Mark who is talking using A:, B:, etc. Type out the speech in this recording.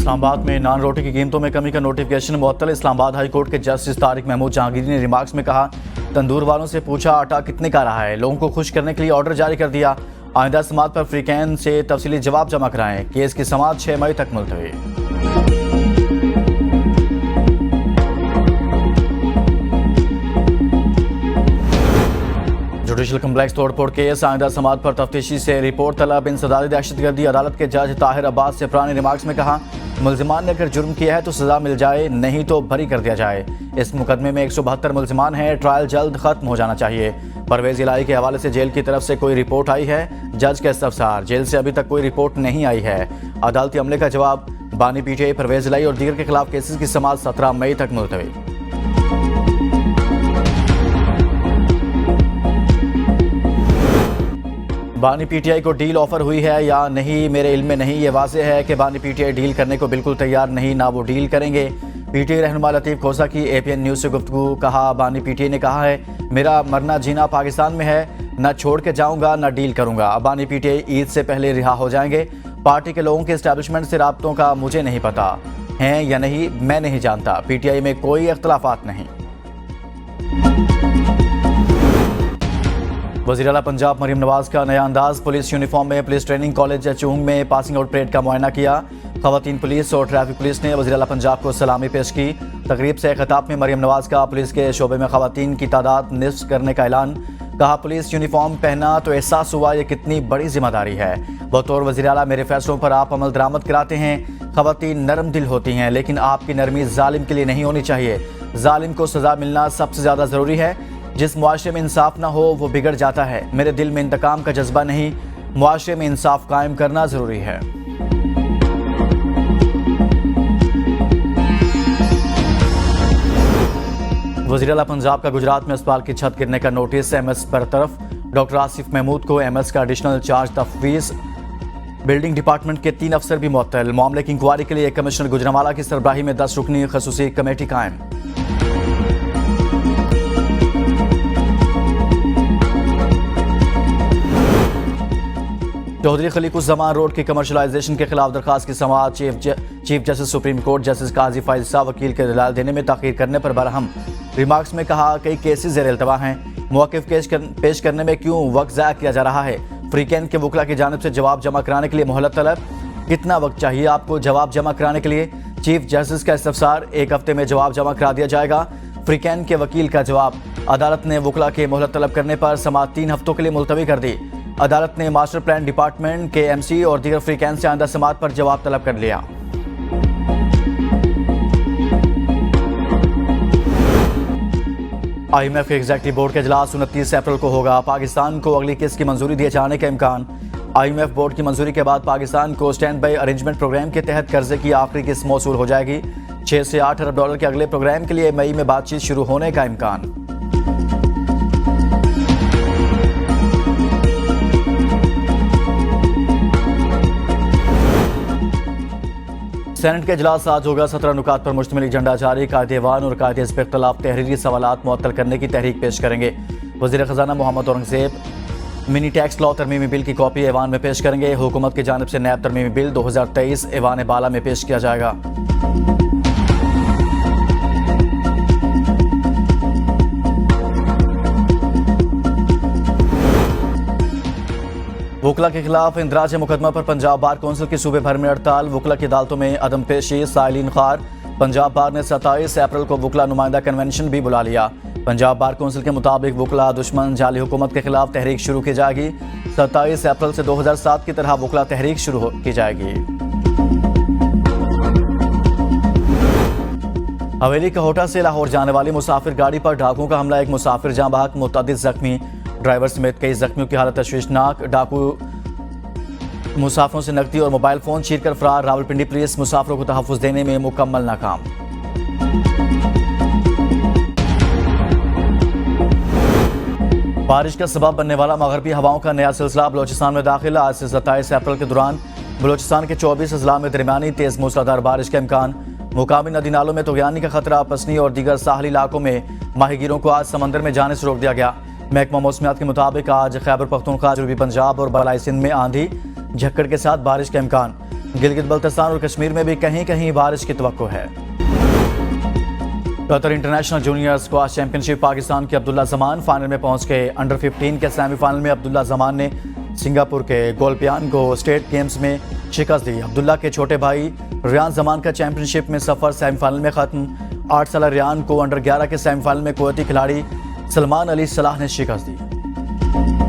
A: इस्लामाबाद में नान रोटी की कीमतों में कमी का नोटिफिकेशन मुअत्तल। इस्लामाबाद हाई कोर्ट के जस्टिस तारिक महमूद जहांगीरी ने रिमार्क्स में कहा, तंदूर वालों से पूछा आटा कितने का रहा है। लोगों को खुश करने के लिए ऑर्डर जारी कर दिया। आइंदा समाअत पर फ्रीकैन से तफसीली जवाब जमा कराएं। केस की समाअत 6 मई तक मुलतवी। जुडिशल कम्प्लेक्स तोड़फोड़ केस आइंदा समाअत पर तफ्तीशी से रिपोर्ट तलब। इंसदादी दहशतगर्दी अदालत के जज ताहिर अब्बास से पुराने रिमार्क्स में कहा, मुल्जिमान ने अगर जुर्म किया है तो सजा मिल जाए, नहीं तो बरी कर दिया जाए। इस मुकदमे में 172 मुल्जिमान हैं। ट्रायल जल्द खत्म हो जाना चाहिए। परवेज इलाही के हवाले से जेल की तरफ से कोई रिपोर्ट आई है? जज के इस्तफसार, जेल से अभी तक कोई रिपोर्ट नहीं आई है। अदालती अमले का जवाब, बानी पीटीआई परवेज इलाही और दीगर के खिलाफ केसेस की समाअत 17 मई तक मुलतवी। बानी पीटीआई को डील ऑफर हुई है या नहीं, मेरे इल्म में नहीं। ये वाज़ेह है कि बानी पीटीआई डील करने को बिल्कुल तैयार नहीं, ना वो डील करेंगे। पीटीआई रहनुमा लतीफ़ खोसा की एपीएन न्यूज़ से गुफ्तगू। कहा, बानी पीटीआई ने कहा है, मेरा मरना जीना पाकिस्तान में है, ना छोड़ के जाऊंगा ना डील करूंगा। बानी पीटीआई ईद से पहले रिहा हो जाएंगे। पार्टी के लोगों के एस्टैब्लिशमेंट से राब्तों का मुझे नहीं पता, हैं या नहीं मैं नहीं जानता। पीटीआई में कोई इख्तलाफात नहीं। वज़ीर आला पंजाब मरीम नवाज का नया अंदाज। पुलिस यूनिफॉर्म में पुलिस ट्रेनिंग कॉलेज चूंग में पासिंग आउट परेड का मुआयना किया। खवातीन पुलिस और ट्रैफिक पुलिस ने वज़ीर आला पंजाब को सलामी पेश की। तकरीब से खिताब में मरीम नवाज का पुलिस के शोबे में खवातीन की तादाद निस्फ करने का ऐलान। कहा, पुलिस यूनिफॉर्म पहना तो एहसास हुआ ये कितनी बड़ी जिम्मेदारी है। बतौर वज़ीर आला मेरे फैसलों पर आप अमल दरामद कराते हैं। खवातीन नरम दिल होती हैं, लेकिन आपकी नरमी जालिम के लिए नहीं होनी चाहिए। जालिम को सजा मिलना सबसे ज़्यादा ज़रूरी है। जिस मुआशरे में इंसाफ ना हो वो बिगड़ जाता है। मेरे दिल में इंतकाम का जज्बा नहीं, मुआशरे में इंसाफ कायम करना जरूरी है। वज़ीर आला पंजाब का गुजरात में अस्पताल की छत गिरने का नोटिस। एमएस बरतरफ। डॉक्टर आसिफ महमूद को एमएस का एडिशनल चार्ज तफवीज़। बिल्डिंग डिपार्टमेंट के 3 अफसर भी मुअत्तल। मामले की इंक्वायरी के लिए कमिश्नर गुजरांवाला की सरबराही में 10 रुकनी खसूसी कमेटी कायम। चौधरी खलीकुज़्ज़मान रोड की कमर्शलाइजेशन के खिलाफ दरखास्त की समाअत। Chief justice supreme court justice Qazi Faez साहब वकील के दलाल देने में ताख़ीर करने पर बरहम। रिमार्क्स में कहा, कई केसेस ज़ेर इल्तवा हैं, मौक़िफ़ पेश करने में क्यों वक्त ज़ाया किया जा रहा है। फ्रीकैन के वकला की जानिब से जवाब जमा कराने के लिए मोहलत तलब। कितना वक्त चाहिए आपको जवाब जमा कराने के लिए? चीफ जस्टिस का इस्तफसार, 1 हफ्ते में जवाब जमा करा दिया जाएगा। फ्रीकैन के वकील का जवाब, अदालत ने वकला के मोहलत तलब करने पर समाअत 3 हफ्तों के लिए मुलतवी कर दी। अदालत ने मास्टर प्लान डिपार्टमेंट के एमसी और दीगर फ्रीकैन से आइंदा समाअत पर जवाब तलब कर लिया। IMF के एग्जीक्यूटिव बोर्ड का इजलास 29 अप्रैल को होगा। पाकिस्तान को अगली किस्त की मंजूरी दिए जाने का इम्कान। IMF बोर्ड की मंजूरी के बाद पाकिस्तान को स्टैंड बाई अरेंजमेंट प्रोग्राम के तहत कर्जे की आखिरी किस्त मौसूल हो जाएगी। 6 से 8 अरब डॉलर के अगले प्रोग्राम के लिए मई में बातचीत शुरू होने का इम्कान। सेनेट का इजलास आज होगा। 17 नुकात पर मुश्तमिल एजेंडा जारी। कायदे-ए-वान और कायदे इस पर इख्तलाफ तहरीरी सवालात मुअत्तल करने की तहरीक पेश करेंगे। वज़ीर ख़जाना Muhammad Aurangzeb mini tax law तरमीमी बिल की कॉपी ऐवान में पेश करेंगे। हुकूमत की जानिब से नैब तरमीमी बिल 2023 ऐवान बाला में पेश किया जाएगा। वकला के खिलाफ इंदराज मुकदमा पर पंजाब बार कौंसिल की सूबे भर में हड़ताल। वकला की अदालतों में अदम पेशी, साइलिन खार। पंजाब बार ने 27 अप्रैल को वकला नुमाइंदा कन्वेंशन भी बुला लिया। पंजाब बार कौंसिल के मुताबिक वकला दुश्मन जाली हुकूमत के खिलाफ तहरीक शुरू की जाएगी। 27 अप्रैल से 2007 की तरह वकला तहरीक शुरू की जाएगी। हवेली कहोटा से लाहौर जाने वाली मुसाफिर गाड़ी पर डाकुओं का हमला। एक मुसाफिर जाँ बहक, मुतअद्दिद जख्मी। ड्राइवर समेत कई जख्मियों की हालत तशवीशनाक। डाकू मुसाफिरों से नकदी और मोबाइल फोन छीनकर फरार। रावलपिंडी पुलिस मुसाफिरों को तहफ़्फ़ुज़ देने में मुकम्मल नाकाम। बारिश का सबब बनने वाला मगरबी हवाओं का नया सिलसिला बलोचिस्तान में दाखिल। आज से 27 अप्रैल के दौरान बलोचिस्तान के 24 अजला में दरमियानी तेज मूसलाधार बारिश का इम्कान। मुकामी नदी नालों में तुग़यानी का खतरा। पसनी और दीगर साहली इलाकों में माहीगीरों को आज समंदर में जाने से रोक दिया गया। महकमा मौसमियात के मुताबिक आज खैबर पख्तूनख्वा, जनूबी पंजाब और बलाई सिंध में आंधी झक्कड़ के साथ बारिश का इम्कान। गिलगित बल्तिस्तान और कश्मीर में भी कहीं कहीं बारिश की तवक्को है। Qatar international junior squash championship Pakistan के अब्दुल्ला जमान फाइनल में पहुंच गए। अंडर 15 के सेमीफाइनल में अब्दुल्ला जमान ने सिंगापुर के गोलपियान को स्टेट गेम्स में शिकस्त दी। अब्दुल्ला के छोटे भाई रियान जमान का चैंपियनशिप में सफर सेमीफाइनल में खत्म। 8 साल रियान को अंडर 11 के सेमीफाइनल में कुवैती खिलाड़ी सलमान अली सलाह ने शिकस्त दी।